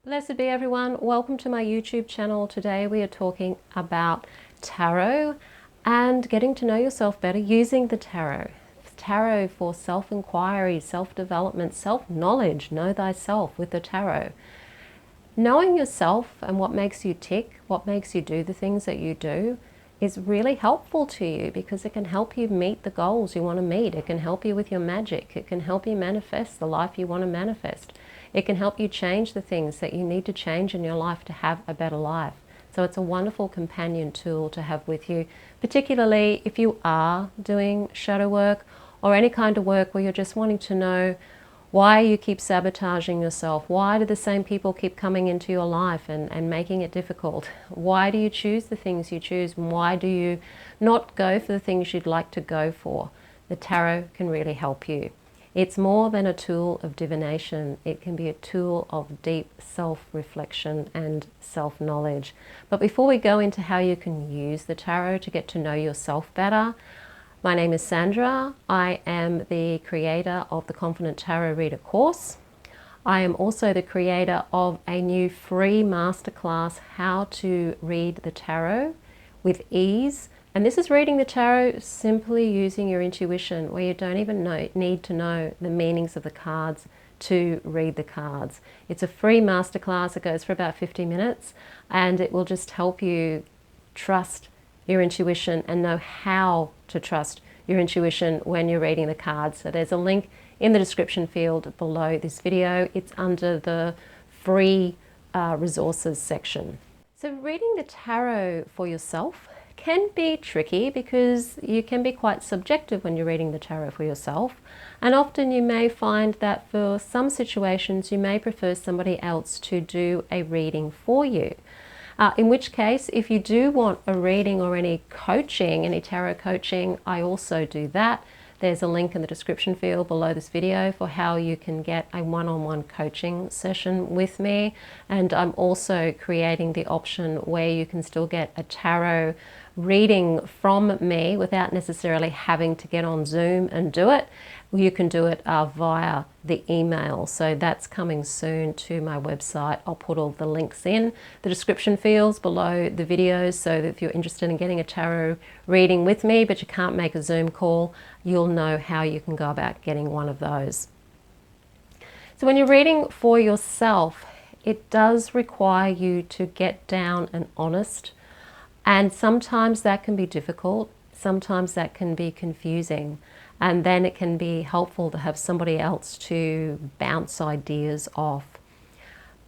Blessed be everyone. Welcome to my YouTube channel. Today we are talking about tarot and getting to know yourself better using the tarot. Tarot for self-inquiry, self-development, self-knowledge. Know thyself with the tarot. Knowing yourself and what makes you tick, what makes you do the things that you do is really helpful to you because it can help you meet the goals you want to meet. It can help you with your magic. It can help you manifest the life you want to manifest. It can help you change the things that you need to change in your life to have a better life. So it's a wonderful companion tool to have with you, particularly if you are doing shadow work or any kind of work where you're just wanting to know why you keep sabotaging yourself. Why do the same people keep coming into your life and making it difficult? Why do you choose the things you choose? And why do you not go for the things you'd like to go for? The tarot can really help you. It's more than a tool of divination. It can be a tool of deep self-reflection and self-knowledge. But before we go into how you can use the tarot to get to know yourself better, my name is Sandra. I am the creator of the Confident Tarot Reader course. I am also the creator of a new free masterclass, How to Read the Tarot with Ease. And this is reading the tarot simply using your intuition, where you don't even need to know the meanings of the cards to read the cards. It's a free masterclass. It goes for about 50 minutes and it will just help you trust your intuition and know how to trust your intuition when you're reading the cards. So there's a link in the description field below this video. It's under the free resources section. So reading the tarot for yourself can be tricky because you can be quite subjective when you're reading the tarot for yourself, and often you may find that for some situations you may prefer somebody else to do a reading for you. In which case, if you do want a reading or any coaching, any tarot coaching, I also do that. There's a link in the description field below this video for how you can get a one-on-one coaching session with me. And I'm also creating the option where you can still get a tarot reading from me without necessarily having to get on Zoom and do it. You can do it via the email. So that's coming soon to my website. I'll put all the links in the description fields below the videos, so that if you're interested in getting a tarot reading with me but you can't make a Zoom call, you'll know how you can go about getting one of those. So when you're reading for yourself, it does require you to get down and honest. And sometimes that can be difficult, sometimes that can be confusing, and then it can be helpful to have somebody else to bounce ideas off.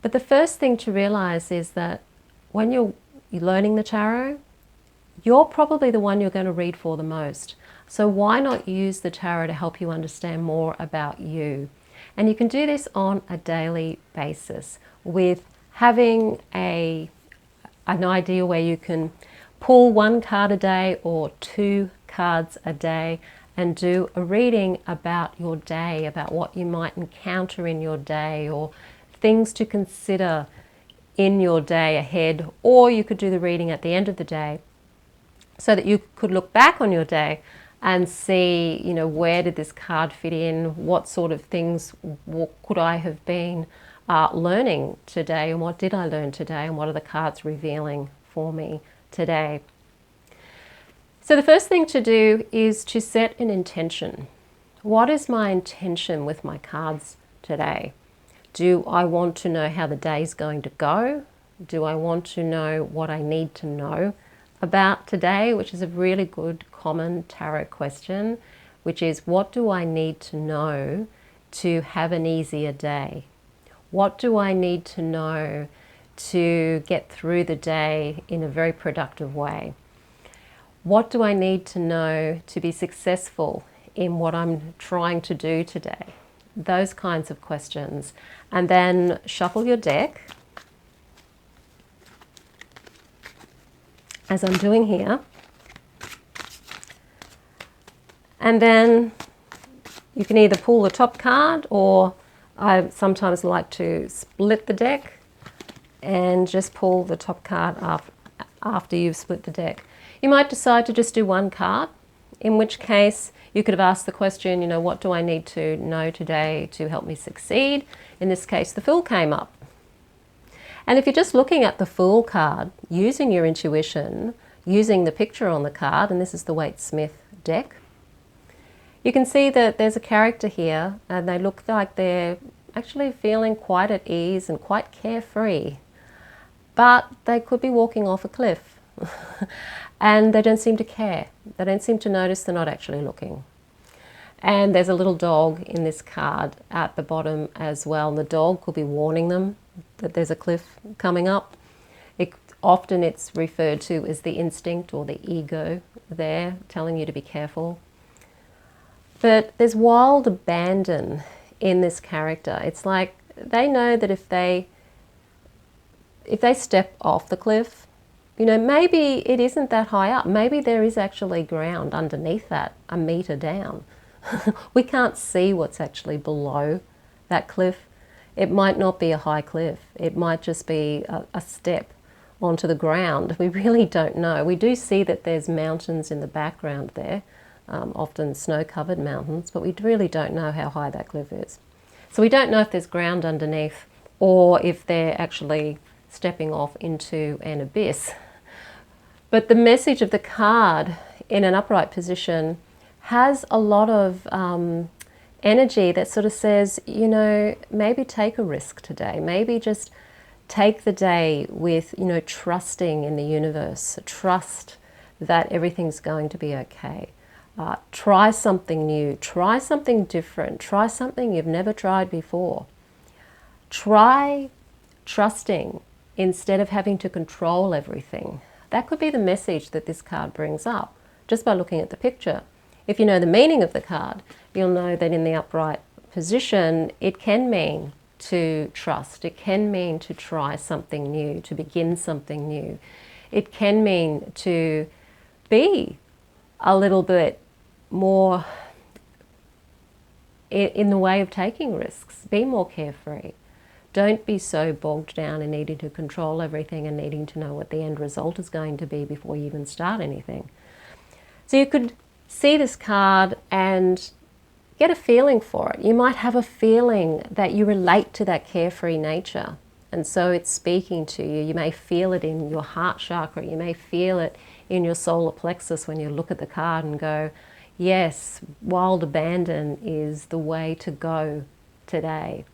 But the first thing to realize is that when you're learning the tarot, you're probably the one you're going to read for the most. So why not use the tarot to help you understand more about you? And you can do this on a daily basis with having an idea where you can pull one card a day or 2 cards a day and do a reading about your day, about what you might encounter in your day or things to consider in your day ahead. Or you could do the reading at the end of the day so that you could look back on your day and see, where did this card fit in? What sort of things could I have been learning today, and what did I learn today, and what are the cards revealing for me today? So the first thing to do is to set an intention. What is my intention with my cards today? Do I want to know how the day is going to go? Do I want to know what I need to know about today, which is a really good common tarot question, which is, what do I need to know to have an easier day? What do I need to know to get through the day in a very productive way? What do I need to know to be successful in what I'm trying to do today? Those kinds of questions. And then shuffle your deck, as I'm doing here. And then you can either pull the top card, or I sometimes like to split the deck and just pull the top card after you've split the deck. You might decide to just do one card, in which case you could have asked the question, what do I need to know today to help me succeed? In this case, the Fool came up. And if you're just looking at the Fool card, using your intuition, using the picture on the card, and this is the Waite-Smith deck, you can see that there's a character here and they look like they're actually feeling quite at ease and quite carefree. But they could be walking off a cliff and they don't seem to care. They don't seem to notice they're not actually looking. And there's a little dog in this card at the bottom as well. And the dog could be warning them that there's a cliff coming up. Often it's referred to as the instinct or the ego there, telling you to be careful. But there's wild abandon in this character. It's like they know that if they step off the cliff, you know, maybe it isn't that high up. Maybe there is actually ground underneath that, a meter down. We can't see what's actually below that cliff. It might not be a high cliff. It might just be a step onto the ground. We really don't know. We do see that there's mountains in the background there, often snow-covered mountains, but we really don't know how high that cliff is. So we don't know if there's ground underneath or if they're actually stepping off into an abyss. But the message of the card in an upright position has a lot of energy that sort of says, you know, maybe take a risk today. Maybe just take the day with, you know, trusting in the universe. Trust that everything's going to be okay. Try something new. Try something different. Try something you've never tried before. Try trusting instead of having to control everything. That could be the message that this card brings up just by looking at the picture. If you know the meaning of the card, you'll know that in the upright position, it can mean to trust. It can mean to try something new, to begin something new. It can mean to be a little bit more in the way of taking risks. Be more carefree. Don't be so bogged down in needing to control everything and needing to know what the end result is going to be before you even start anything. So you could see this card and get a feeling for it. You might have a feeling that you relate to that carefree nature, and so it's speaking to you. You may feel it in your heart chakra. You may feel it in your solar plexus when you look at the card and go, yes, wild abandon is the way to go today.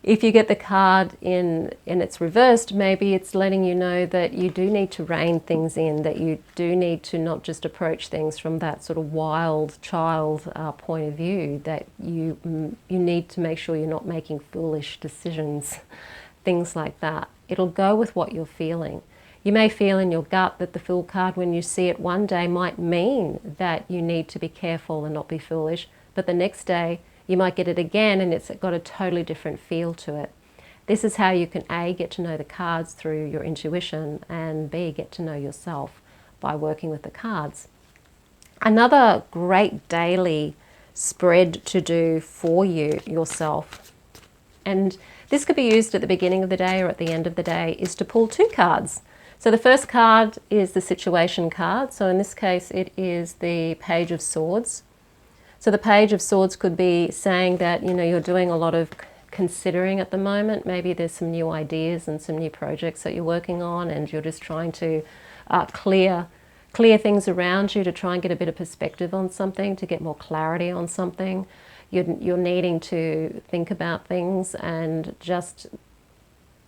If you get the card in and it's reversed, maybe it's letting you know that you do need to rein things in, that you do need to not just approach things from that sort of wild child point of view, that you need to make sure you're not making foolish decisions, things like that. It'll go with what you're feeling. You may feel in your gut that the Fool card, when you see it one day, might mean that you need to be careful and not be foolish, but the next day you might get it again and it's got a totally different feel to it. This is how you can A, get to know the cards through your intuition, and B, get to know yourself by working with the cards. Another great daily spread to do for you yourself, and this could be used at the beginning of the day or at the end of the day, is to pull two cards. So the first card is the situation card. So in this case, it is the Page of Swords. So the Page of Swords could be saying that, you know, you're doing a lot of considering at the moment. Maybe there's some new ideas and some new projects that you're working on, and you're just trying to clear things around you to try and get a bit of perspective on something, to get more clarity on something. You're needing to think about things and just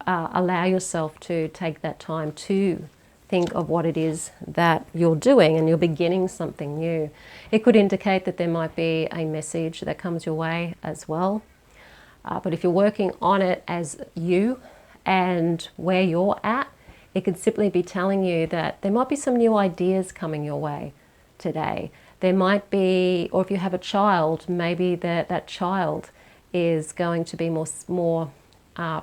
allow yourself to take that time to think of what it is that you're doing, and you're beginning something new. It could indicate that there might be a message that comes your way as well. But if you're working on it as you and where you're at, it could simply be telling you that there might be some new ideas coming your way today. There might be, or if you have a child, maybe that child is going to be more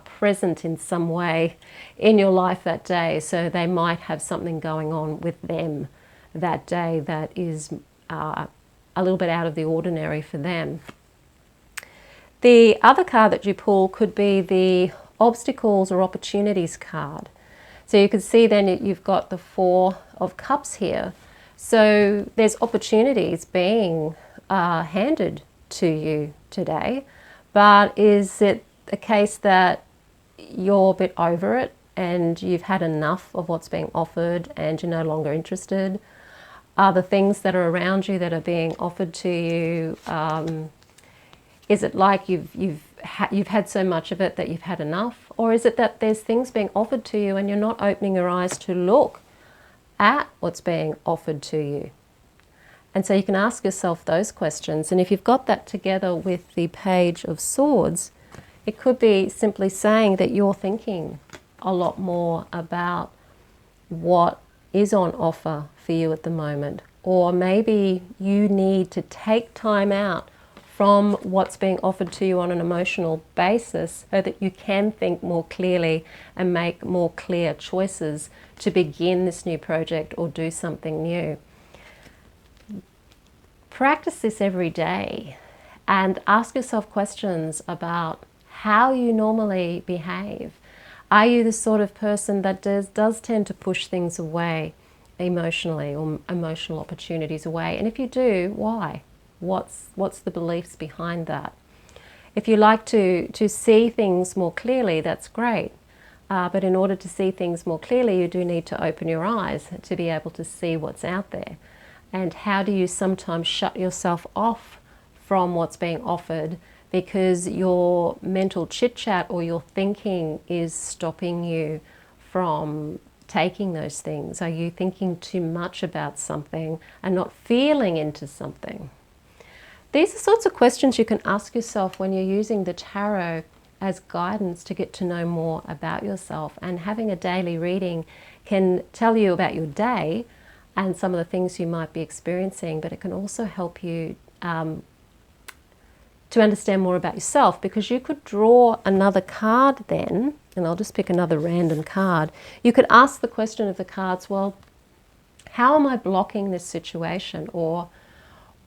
present in some way in your life that day. So they might have something going on with them that day that is a little bit out of the ordinary for them. The other card that you pull could be the obstacles or opportunities card. So you can see then you've got the Four of Cups here. So there's opportunities being handed to you today, but is it a case that you're a bit over it and you've had enough of what's being offered and you're no longer interested? Are the things that are around you that are being offered to you, is it like you've had so much of it that you've had enough? Or is it that there's things being offered to you and you're not opening your eyes to look at what's being offered to you? And so you can ask yourself those questions. And if you've got that together with the Page of Swords, it could be simply saying that you're thinking a lot more about what is on offer for you at the moment. Or maybe you need to take time out from what's being offered to you on an emotional basis so that you can think more clearly and make more clear choices to begin this new project or do something new. Practice this every day and ask yourself questions about how you normally behave. Are you the sort of person that does tend to push things away emotionally, or emotional opportunities away? And if you do, why? What's the beliefs behind that? If you like to see things more clearly, that's great. But in order to see things more clearly, you do need to open your eyes to be able to see what's out there. And how do you sometimes shut yourself off from what's being offered because your mental chit-chat or your thinking is stopping you from taking those things? Are you thinking too much about something and not feeling into something? These are sorts of questions you can ask yourself when you're using the tarot as guidance to get to know more about yourself. And having a daily reading can tell you about your day and some of the things you might be experiencing, but it can also help you to understand more about yourself, because you could draw another card then, and I'll just pick another random card. You could ask the question of the cards, well, how am I blocking this situation? Or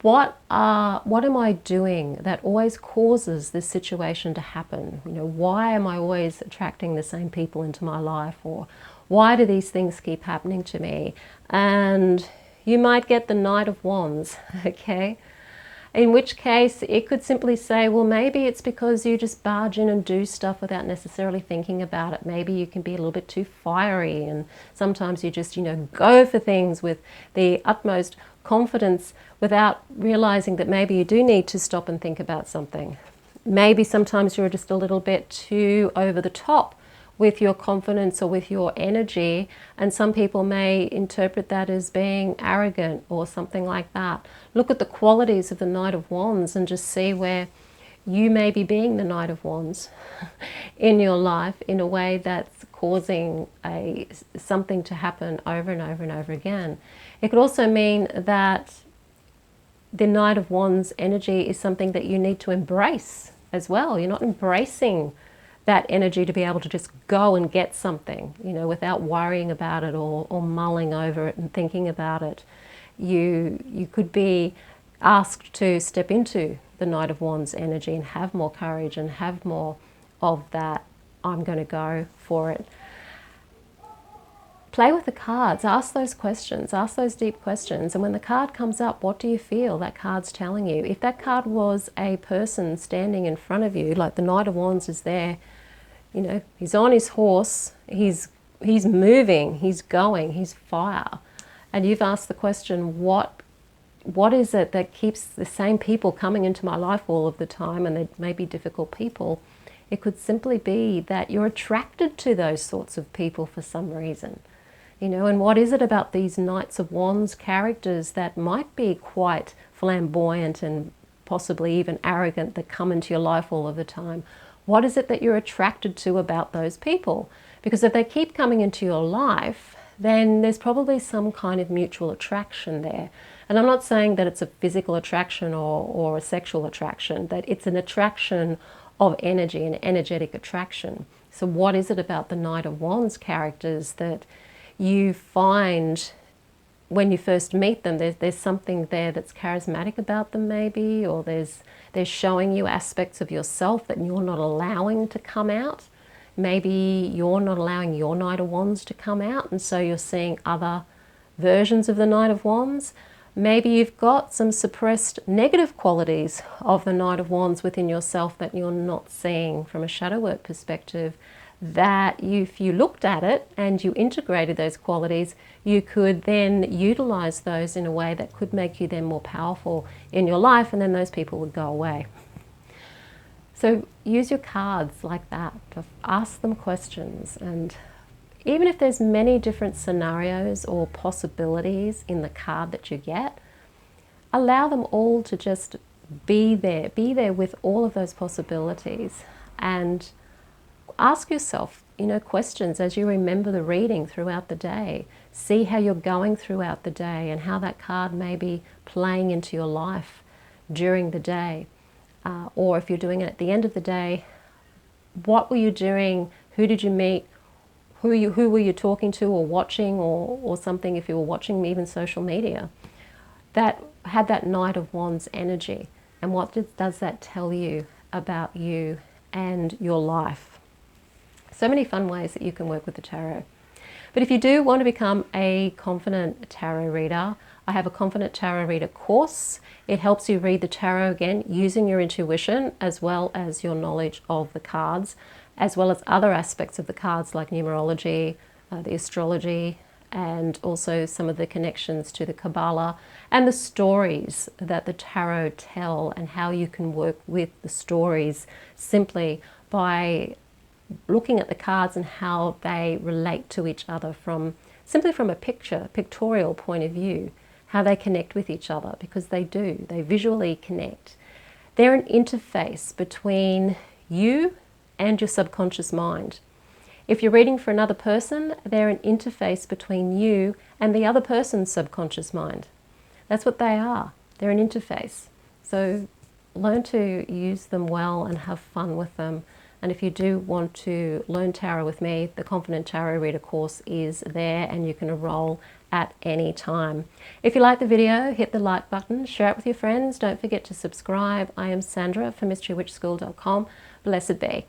what am I doing that always causes this situation to happen? You know, why am I always attracting the same people into my life? Or why do these things keep happening to me? And you might get the Knight of Wands, okay? In which case it could simply say, well, maybe it's because you just barge in and do stuff without necessarily thinking about it. Maybe you can be a little bit too fiery, and sometimes you just, go for things with the utmost confidence without realizing that maybe you do need to stop and think about something. Maybe sometimes you're just a little bit too over the top with your confidence or with your energy, and some people may interpret that as being arrogant or something like that. Look at the qualities of the Knight of Wands and just see where you may be being the Knight of Wands in your life in a way that's causing something to happen over and over and over again. It could also mean that the Knight of Wands energy is something that you need to embrace as well. You're not embracing that energy to be able to just go and get something, without worrying about it or mulling over it and thinking about it. You could be asked to step into the Knight of Wands energy and have more courage and have more of that, I'm going to go for it. Play with the cards, ask those questions, ask those deep questions, and when the card comes up, what do you feel that card's telling you? If that card was a person standing in front of you, like the Knight of Wands is there, he's on his horse, he's moving, he's going, he's fire, and you've asked the question, what is it that keeps the same people coming into my life all of the time, and they may be difficult people? It could simply be that you're attracted to those sorts of people for some reason. And what is it about these Knights of Wands characters that might be quite flamboyant and possibly even arrogant that come into your life all of the time? What is it that you're attracted to about those people? Because if they keep coming into your life, then there's probably some kind of mutual attraction there. And I'm not saying that it's a physical attraction or a sexual attraction, that it's an attraction of energy, an energetic attraction. So what is it about the Knight of Wands characters that you find when you first meet them, there's something there that's charismatic about them maybe, or they're showing you aspects of yourself that you're not allowing to come out. Maybe you're not allowing your Knight of Wands to come out, and so you're seeing other versions of the Knight of Wands. Maybe you've got some suppressed negative qualities of the Knight of Wands within yourself that you're not seeing from a shadow work perspective, that if you looked at it and you integrated those qualities, you could then utilize those in a way that could make you then more powerful in your life, and then those people would go away. So use your cards like that to ask them questions, and even if there's many different scenarios or possibilities in the card that you get, allow them all to just be there with all of those possibilities, and ask yourself, questions as you remember the reading throughout the day. See how you're going throughout the day and how that card may be playing into your life during the day. Or if you're doing it at the end of the day, what were you doing? Who did you meet? Who were you talking to or watching, or something, if you were watching even social media, that had that Knight of Wands energy? And what does that tell you about you and your life? So many fun ways that you can work with the tarot. But if you do want to become a confident tarot reader, I have a Confident Tarot Reader course. It helps you read the tarot, again, using your intuition as well as your knowledge of the cards, as well as other aspects of the cards like numerology, the astrology, and also some of the connections to the Kabbalah and the stories that the tarot tell, and how you can work with the stories simply by looking at the cards and how they relate to each other simply from a pictorial point of view, how they connect with each other, because they do. They visually connect. They're an interface between you and your subconscious mind. If you're reading for another person, they're an interface between you and the other person's subconscious mind. That's what they are. They're an interface. So learn to use them well and have fun with them. And if you do want to learn tarot with me, the Confident Tarot Reader course is there, and you can enroll at any time. If you like the video, hit the like button, share it with your friends. Don't forget to subscribe. I am Sandra from mysterywitchschool.com. Blessed be.